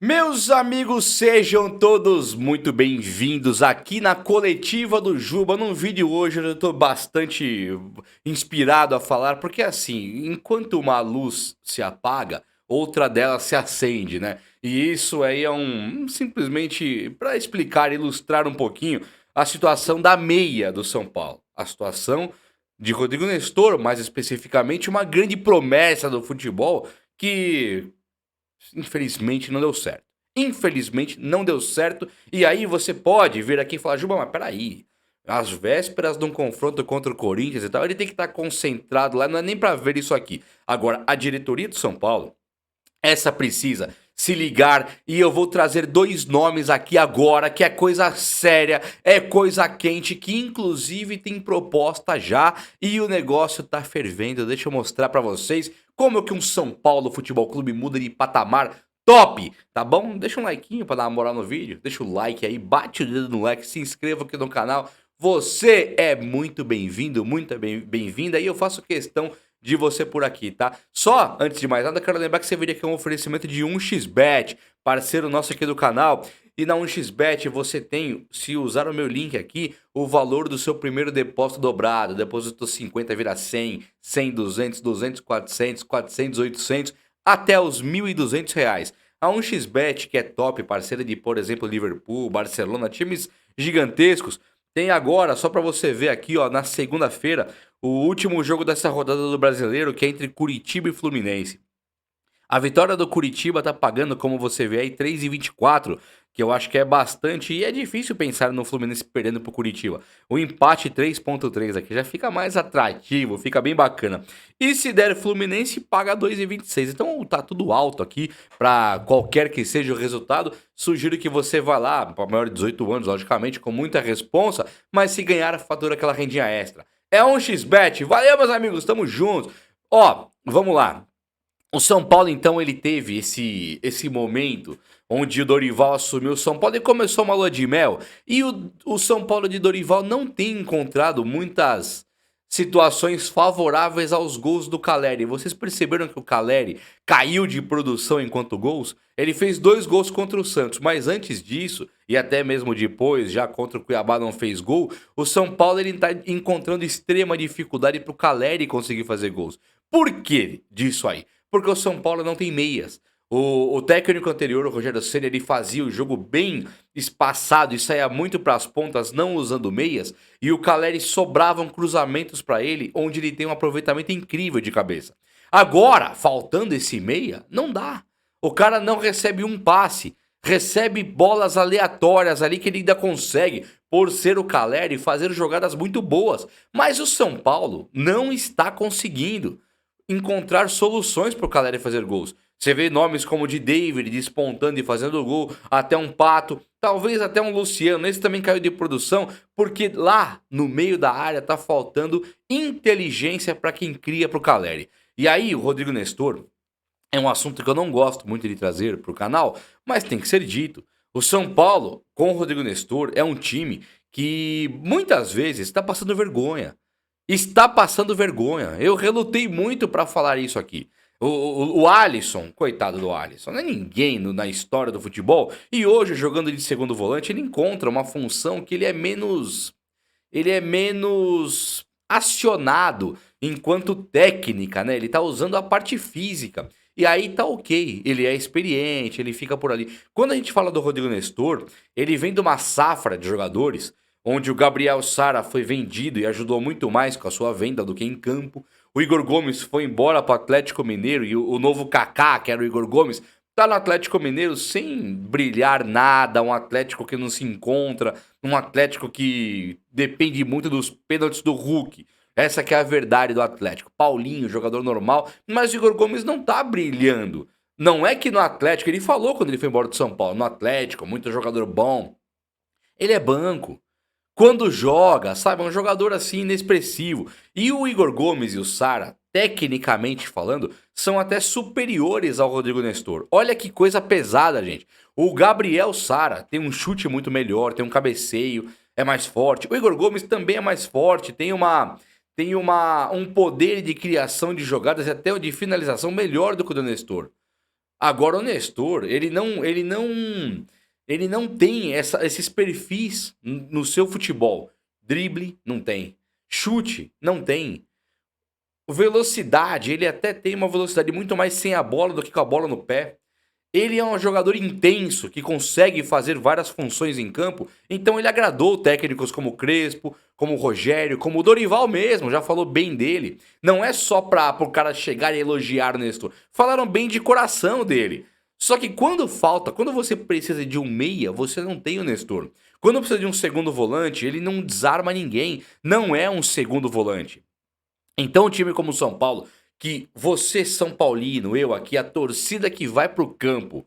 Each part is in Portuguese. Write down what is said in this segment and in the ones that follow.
Meus amigos, sejam todos muito bem-vindos aqui na coletiva do Juba. No vídeo hoje eu estou bastante inspirado a falar, porque assim, enquanto uma luz se apaga, outra delas se acende, né? E isso aí é simplesmente para explicar, ilustrar um pouquinho a situação da meia do São Paulo. A situação de Rodrigo Nestor, mais especificamente, uma grande promessa do futebol que infelizmente não deu certo. Infelizmente não deu certo. E aí você pode vir aqui e falar, Juba, mas peraí. Às vésperas de um confronto contra o Corinthians e tal, ele tem que estar concentrado lá, não é nem pra ver isso aqui. Agora, a diretoria do São Paulo, essa precisa se ligar e eu vou trazer dois nomes aqui agora, que é coisa séria, é coisa quente, que inclusive tem proposta já e o negócio tá fervendo. Deixa eu mostrar pra vocês como que um São Paulo Futebol Clube muda de patamar top, tá bom? Deixa um likeinho pra dar uma moral no vídeo, deixa o like aí, bate o dedo no like, se inscreva aqui no canal. Você é muito bem-vindo, muito bem-vinda e eu faço questão de você por aqui, tá? Só, antes de mais nada, quero lembrar que você veria aqui um oferecimento de 1xBet, parceiro nosso aqui do canal. E na 1xBet você tem, se usar o meu link aqui, o valor do seu primeiro depósito dobrado. Depósito 50 vira 100, 100, 200, 200, 400, 400, 800, até os R$ 1.200. A 1xBet, que é top, parceira de, por exemplo, Liverpool, Barcelona, times gigantescos, tem agora, só pra você ver aqui, ó, na segunda-feira, o último jogo dessa rodada do Brasileiro, que é entre Curitiba e Fluminense. A vitória do Curitiba tá pagando, como você vê aí, 3,24, que eu acho que é bastante, e é difícil pensar no Fluminense perdendo pro Curitiba. O empate 3,3 aqui já fica mais atrativo, fica bem bacana. E se der Fluminense, paga 2,26. Então tá tudo alto aqui para qualquer que seja o resultado. Sugiro que você vá lá, para maior de 18 anos, logicamente, com muita responsa, mas se ganhar, fatura aquela rendinha extra. É um xbet. Valeu, meus amigos, tamo juntos. Ó, vamos lá. O São Paulo, então, ele teve esse momento onde o Dorival assumiu o São Paulo e começou uma lua de mel. E o São Paulo de Dorival não tem encontrado muitas situações favoráveis aos gols do Caleri. Vocês perceberam que o Caleri caiu de produção enquanto gols? Ele fez 2 gols contra o Santos, mas antes disso, e até mesmo depois, já contra o Cuiabá não fez gol, o São Paulo ele está encontrando extrema dificuldade para o Caleri conseguir fazer gols. Por que disso aí? Porque o São Paulo não tem meias. O técnico anterior, o Rogério Ceni, ele fazia o jogo bem espaçado e saía muito para as pontas, não usando meias. E o Caleri sobravam cruzamentos para ele, onde ele tem um aproveitamento incrível de cabeça. Agora, faltando esse meia, não dá. O cara não recebe um passe, recebe bolas aleatórias ali que ele ainda consegue, por ser o Caleri, fazer jogadas muito boas. Mas o São Paulo não está conseguindo encontrar soluções para o Caleri fazer gols. Você vê nomes como o de David despontando e fazendo gol, até um Pato, talvez até um Luciano. Esse também caiu de produção, porque lá no meio da área tá faltando inteligência para quem cria para o Caleri. E aí, o Rodrigo Nestor é um assunto que eu não gosto muito de trazer para o canal, mas tem que ser dito. O São Paulo, com o Rodrigo Nestor, é um time que muitas vezes está passando vergonha. Está passando vergonha. Eu relutei muito para falar isso aqui. O Alisson, coitado do Alisson, não é ninguém na história do futebol. E hoje, jogando de segundo volante, ele encontra uma função que ele é menos. Ele é menos acionado enquanto técnica, né? Ele tá usando a parte física. E aí tá ok. Ele é experiente, ele fica por ali. Quando a gente fala do Rodrigo Nestor, ele vem de uma safra de jogadores onde o Gabriel Sara foi vendido e ajudou muito mais com a sua venda do que em campo. O Igor Gomes foi embora para o Atlético Mineiro e o novo Kaká, que era o Igor Gomes, tá no Atlético Mineiro sem brilhar nada, um Atlético que não se encontra, um Atlético que depende muito dos pênaltis do Hulk. Essa que é a verdade do Atlético. Paulinho, jogador normal, mas o Igor Gomes não tá brilhando. Não é que no Atlético, ele falou quando ele foi embora do São Paulo, no Atlético, muito jogador bom. Ele é banco. Quando joga, sabe, é um jogador assim inexpressivo. E o Igor Gomes e o Sara, tecnicamente falando, são até superiores ao Rodrigo Nestor. Olha que coisa pesada, gente. O Gabriel Sara tem um chute muito melhor, tem um cabeceio, é mais forte. O Igor Gomes também é mais forte, tem um poder de criação de jogadas e até o de finalização melhor do que o do Nestor. Agora o Nestor, ele não tem esses perfis no seu futebol. Drible, não tem. Chute, não tem. Velocidade, ele até tem uma velocidade muito mais sem a bola do que com a bola no pé. Ele é um jogador intenso que consegue fazer várias funções em campo, então ele agradou técnicos como o Crespo, como o Rogério, como o Dorival mesmo, já falou bem dele. Não é só para o cara chegar e elogiar o Nestor, falaram bem de coração dele. Só que quando você precisa de um meia, você não tem o Nestor. Quando precisa de um segundo volante, ele não desarma ninguém, não é um segundo volante. Então, um time como o São Paulo, que você, São Paulino, eu aqui, a torcida que vai pro campo,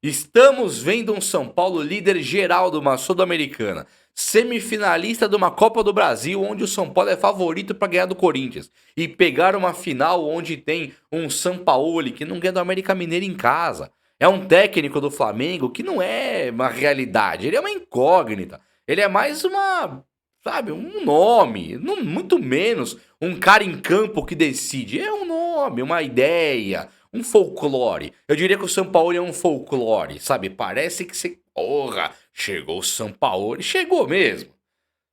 estamos vendo um São Paulo líder geral de uma Sul-Americana, semifinalista de uma Copa do Brasil, onde o São Paulo é favorito para ganhar do Corinthians, e pegar uma final onde tem um Sampaoli que não ganha do América Mineiro em casa. É um técnico do Flamengo que não é uma realidade, ele é uma incógnita. Ele é mais uma, sabe, um nome, muito menos um cara em campo que decide. É um nome, uma ideia, um folclore. Eu diria que o São Paulo é um folclore, sabe? Parece que você. Porra, chegou o São Paulo. Chegou mesmo.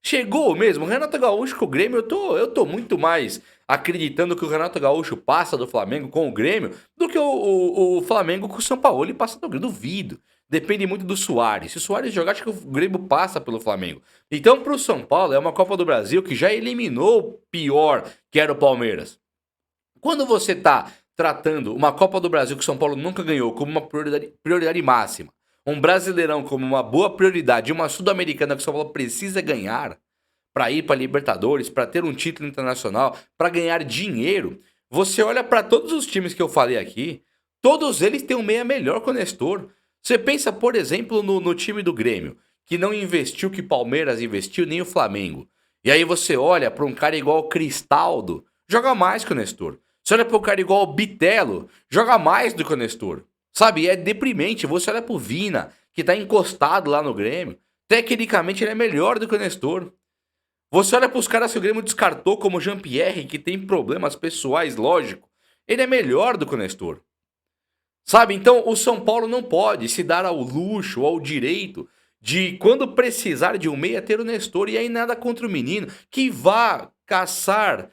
Chegou mesmo. O Renato Gaúcho com o Grêmio, eu tô muito mais acreditando que o Renato Gaúcho passa do Flamengo com o Grêmio do que o Flamengo com o São Paulo e passa do Grêmio. Duvido. Depende muito do Suárez. Se o Suárez jogar, acho que o Grêmio passa pelo Flamengo. Então, pro São Paulo, é uma Copa do Brasil que já eliminou o pior, que era o Palmeiras. Quando você tá tratando uma Copa do Brasil que o São Paulo nunca ganhou como uma prioridade máxima, um Brasileirão como uma boa prioridade e uma Sul-Americana que o São Paulo precisa ganhar para ir para Libertadores, para ter um título internacional, para ganhar dinheiro, você olha para todos os times que eu falei aqui, todos eles têm um meia melhor que o Nestor. Você pensa, por exemplo, no time do Grêmio, que não investiu o que o Palmeiras investiu, nem o Flamengo. E aí você olha para um cara igual o Cristaldo, joga mais que o Nestor. Você olha para um cara igual o Bitelo, joga mais do que o Nestor. Sabe, é deprimente. Você olha pro Vina, que tá encostado lá no Grêmio, tecnicamente ele é melhor do que o Nestor. Você olha pros caras que o Grêmio descartou, como o Jean-Pierre, que tem problemas pessoais, lógico. Ele é melhor do que o Nestor. Sabe, então o São Paulo não pode se dar ao luxo, ao direito de, quando precisar de um meia, ter o Nestor. E aí nada contra o menino, que vá caçar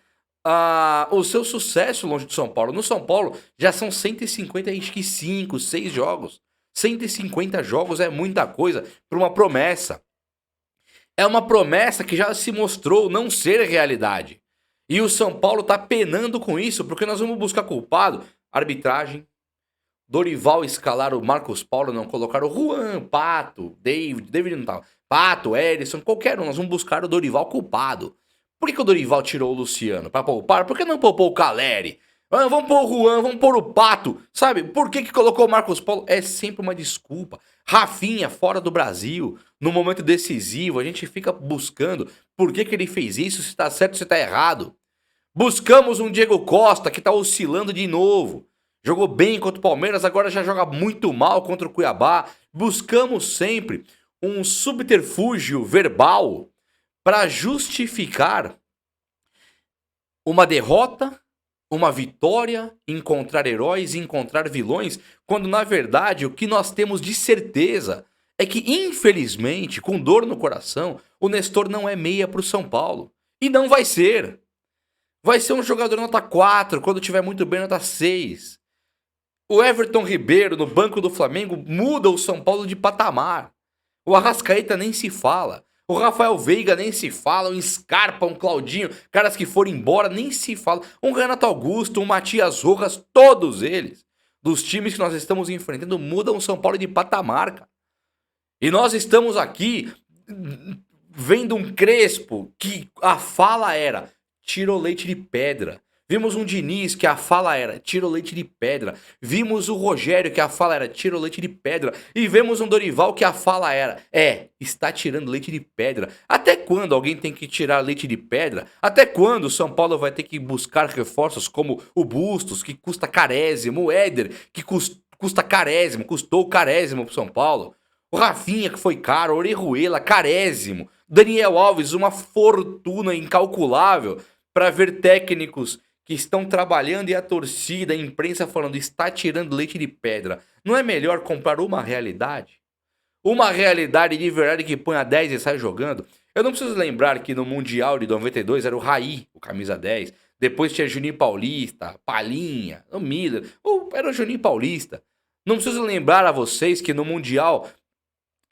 o seu sucesso longe do São Paulo. No São Paulo já são 150, acho que 5, 6 jogos. 150 jogos é muita coisa para uma promessa. É uma promessa que já se mostrou não ser realidade. E o São Paulo tá penando com isso, porque nós vamos buscar culpado. Arbitragem. Dorival escalar o Marcos Paulo, não colocar o Juan, Pato, David não tava. Pato, Ederson, qualquer um. Nós vamos buscar o Dorival culpado. Por que o Dorival tirou o Luciano? Pra poupar? Por que não poupou o Caleri? Vamos pôr o Juan, vamos pôr o Pato. Sabe, por que colocou o Marcos Paulo? É sempre uma desculpa. Rafinha, fora do Brasil, no momento decisivo, a gente fica buscando por que ele fez isso, se tá certo, se tá errado. Buscamos um Diego Costa, que tá oscilando de novo. Jogou bem contra o Palmeiras, agora já joga muito mal contra o Cuiabá. Buscamos sempre um subterfúgio verbal para justificar uma derrota, uma vitória, encontrar heróis e encontrar vilões, quando na verdade o que nós temos de certeza é que, infelizmente, com dor no coração, o Nestor não é meia pro São Paulo. E não vai ser. Vai ser um jogador nota 4, quando tiver muito bem nota 6. O Everton Ribeiro no banco do Flamengo muda o São Paulo de patamar. O Arrascaeta nem se fala. O Rafael Veiga nem se fala. Um Scarpa, um Claudinho, caras que foram embora nem se fala. Um Renato Augusto, um Matias Rojas, todos eles, dos times que nós estamos enfrentando, mudam o São Paulo de patamar, cara. E nós estamos aqui vendo um Crespo que a fala era: tira o leite de pedra. Vimos um Diniz que a fala era: tira o leite de pedra. Vimos o Rogério que a fala era: tira o leite de pedra. E vemos um Dorival que a fala era: está tirando leite de pedra. Até quando alguém tem que tirar leite de pedra? Até quando o São Paulo vai ter que buscar reforços como o Bustos, que custa carésimo, o Éder, que custa carésimo, custou carésimo pro São Paulo, o Rafinha, que foi caro, o Orejuela, carésimo, Daniel Alves, uma fortuna incalculável, para ver técnicos que estão trabalhando e a torcida, a imprensa falando, está tirando leite de pedra. Não é melhor comprar uma realidade? Uma realidade de verdade que põe a 10 e sai jogando? Eu não preciso lembrar que no Mundial de 92 era o Raí, o camisa 10. Depois tinha Juninho Paulista, Palinha, o Miller. Ou era o Juninho Paulista. Não preciso lembrar a vocês que no Mundial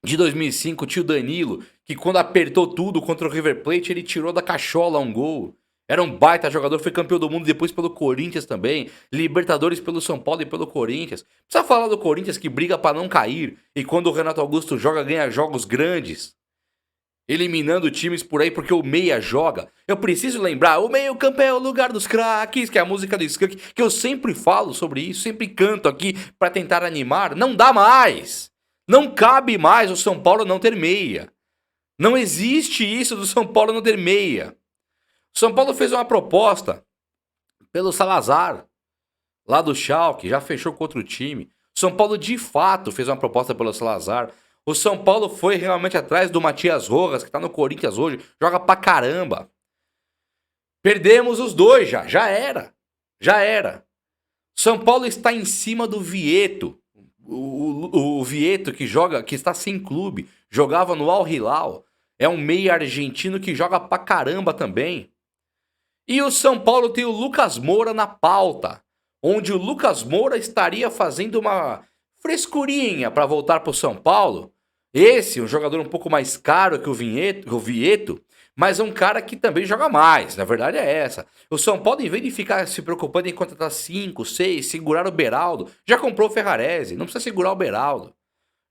de 2005 tinha o Danilo, que quando apertou tudo contra o River Plate, ele tirou da cachola um gol. Era um baita jogador, foi campeão do mundo depois pelo Corinthians também. Libertadores pelo São Paulo e pelo Corinthians. Precisa falar do Corinthians que briga pra não cair. E quando o Renato Augusto joga, ganha jogos grandes. Eliminando times por aí porque o meia joga. Eu preciso lembrar, o meio campo é o lugar dos craques, que é a música do Skank, que eu sempre falo sobre isso, sempre canto aqui pra tentar animar. Não dá mais. Não cabe mais o São Paulo não ter meia. Não existe isso do São Paulo não ter meia. O São Paulo fez uma proposta pelo Salazar, lá do Schalke, já fechou com outro time. O São Paulo de fato fez uma proposta pelo Salazar. O São Paulo foi realmente atrás do Matias Rojas, que tá no Corinthians hoje, joga pra caramba. Perdemos os dois já era. Já era. São Paulo está em cima do Vieto. O Vieto que joga, que está sem clube, jogava no Al Hilal. É um meia argentino que joga pra caramba também. E o São Paulo tem o Lucas Moura na pauta, onde o Lucas Moura estaria fazendo uma frescurinha para voltar pro São Paulo. Esse, um jogador um pouco mais caro que o Vieto, mas é um cara que também joga mais, na verdade é essa. O São Paulo, em vez de ficar se preocupando em contratar 5, 6, segurar o Beraldo, já comprou o Ferrarese, não precisa segurar o Beraldo.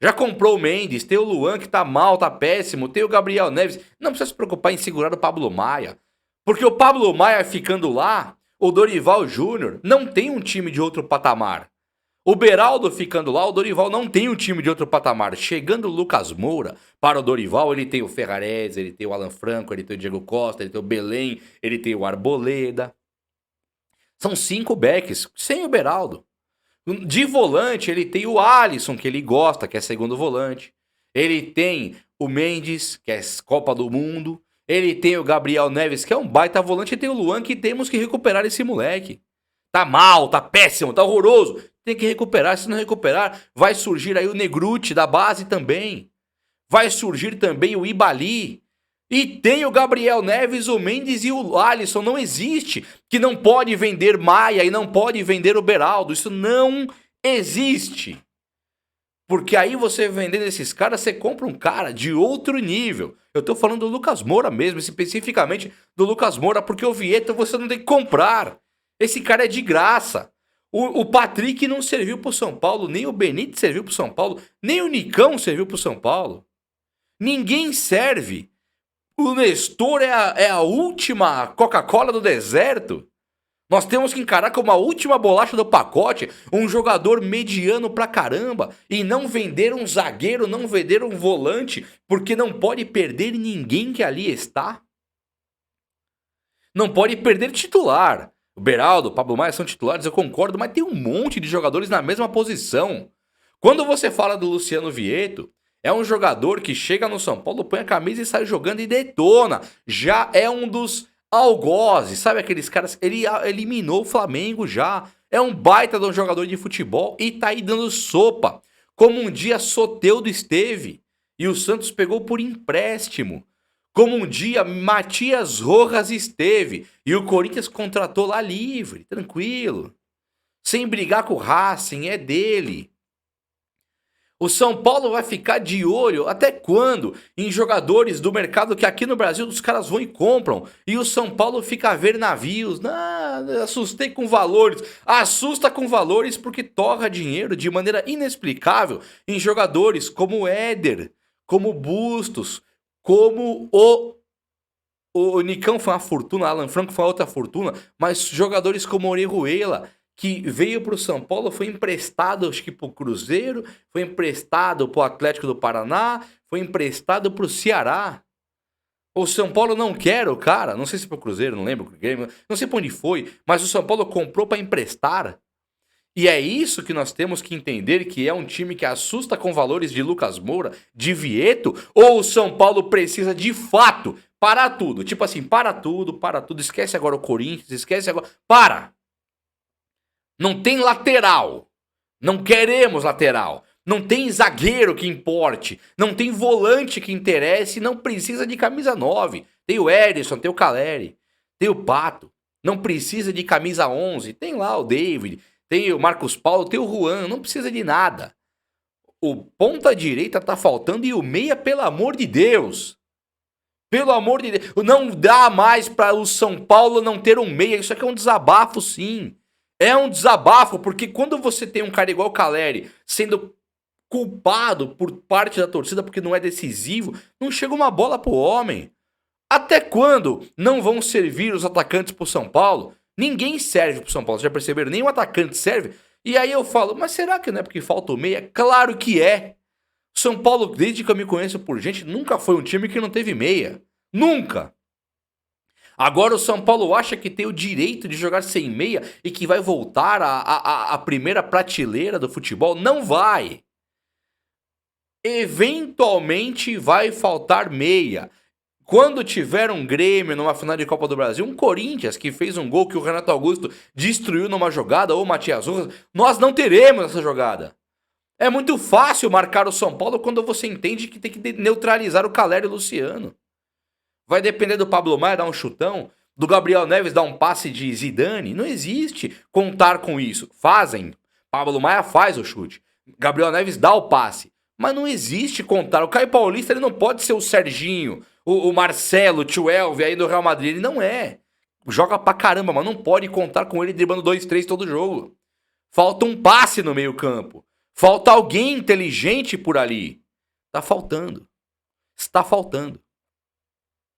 Já comprou o Mendes, tem o Luan que tá mal, tá péssimo, tem o Gabriel Neves, não precisa se preocupar em segurar o Pablo Maia. Porque o Pablo Maia ficando lá, o Dorival Júnior não tem um time de outro patamar. O Beraldo ficando lá, o Dorival não tem um time de outro patamar. Chegando o Lucas Moura para o Dorival, ele tem o Ferrarese, ele tem o Alan Franco, ele tem o Diego Costa, ele tem o Belém, ele tem o Arboleda. São 5 backs, sem o Beraldo. De volante, ele tem o Alisson, que ele gosta, que é segundo volante. Ele tem o Mendes, que é Copa do Mundo. Ele tem o Gabriel Neves, que é um baita volante. E tem o Luan, que temos que recuperar esse moleque. Tá mal, tá péssimo, tá horroroso. Tem que recuperar, se não recuperar, vai surgir aí o Negruti da base também. Vai surgir também o Ibali. E tem o Gabriel Neves, o Mendes e o Alisson. Não existe que não pode vender Maia e não pode vender o Beraldo. Isso não existe. Porque aí você vendendo esses caras, você compra um cara de outro nível. Eu tô falando do Lucas Moura mesmo, especificamente do Lucas Moura, porque o Vieto você não tem que comprar. Esse cara é de graça. O Patrick não serviu pro São Paulo, nem o Benítez serviu pro São Paulo, nem o Nicão serviu pro São Paulo. Ninguém serve. O Nestor é a última Coca-Cola do deserto. Nós temos que encarar como a última bolacha do pacote um jogador mediano pra caramba e não vender um zagueiro, não vender um volante, porque não pode perder ninguém que ali está. Não pode perder titular. O Beraldo, o Pablo Maia são titulares, eu concordo, mas tem um monte de jogadores na mesma posição. Quando você fala do Luciano Vieto, é um jogador que chega no São Paulo, põe a camisa e sai jogando e detona. Já é um dos algozes, sabe aqueles caras? Ele eliminou o Flamengo já. É um baita de um jogador de futebol e tá aí dando sopa. Como um dia Soteldo esteve e o Santos pegou por empréstimo. Como um dia Matias Rojas esteve e o Corinthians contratou lá livre, tranquilo. Sem brigar com o Racing, é dele. O São Paulo vai ficar de olho até quando? Em jogadores do mercado que aqui no Brasil os caras vão e compram. E o São Paulo fica a ver navios. Assustei com valores. Assusta com valores porque torra dinheiro de maneira inexplicável em jogadores como o Éder, como o Bustos, como o Nicão foi uma fortuna, Alan Franco foi outra fortuna, mas jogadores como Orejuela, que veio para o São Paulo, foi emprestado, acho que para o Cruzeiro, foi emprestado para o Atlético do Paraná, foi emprestado para o Ceará. O São Paulo não quer o cara, não sei se para o Cruzeiro, não lembro, não sei para onde foi, mas o São Paulo comprou para emprestar. E é isso que nós temos que entender, que é um time que assusta com valores de Lucas Moura, de Vieto, ou o São Paulo precisa de fato parar tudo? Tipo assim, para tudo, esquece agora o Corinthians, esquece agora... Para! Não tem lateral. Não queremos lateral. Não tem zagueiro que importe. Não tem volante que interesse. Não precisa de camisa 9. Tem o Ederson, tem o Caleri, tem o Pato. Não precisa de camisa 11. Tem lá o David, tem o Marcos Paulo, tem o Juan. Não precisa de nada. O ponta direita tá faltando e o meia, pelo amor de Deus. Pelo amor de Deus. Não dá mais para o São Paulo não ter um meia. Isso aqui é um desabafo, sim. É um desabafo, porque quando você tem um cara igual o Caleri sendo culpado por parte da torcida porque não é decisivo, não chega uma bola pro homem. Até quando não vão servir os atacantes pro São Paulo? Ninguém serve pro São Paulo, já perceberam? Nenhum atacante serve. E aí eu falo, mas será que não é porque falta o meia? Claro que é. São Paulo, desde que eu me conheço por gente, nunca foi um time que não teve meia. Nunca. Agora o São Paulo acha que tem o direito de jogar sem meia e que vai voltar à primeira prateleira do futebol? Não vai. Eventualmente vai faltar meia. Quando tiver um Grêmio numa final de Copa do Brasil, um Corinthians que fez um gol que o Renato Augusto destruiu numa jogada, ou o Matias Rojas, nós não teremos essa jogada. É muito fácil marcar o São Paulo quando você entende que tem que neutralizar o Caleri e o Luciano. Vai depender do Pablo Maia dar um chutão, do Gabriel Neves dar um passe de Zidane. Não existe contar com isso. Fazem. Pablo Maia faz o chute. Gabriel Neves dá o passe. Mas não existe contar. O Caio Paulista ele não pode ser o Serginho, o Marcelo, o Tio Elvio aí do Real Madrid. Ele não é. Joga pra caramba, mas não pode contar com ele driblando 2-3 todo jogo. Falta um passe no meio campo. Falta alguém inteligente por ali. Tá faltando. Está faltando.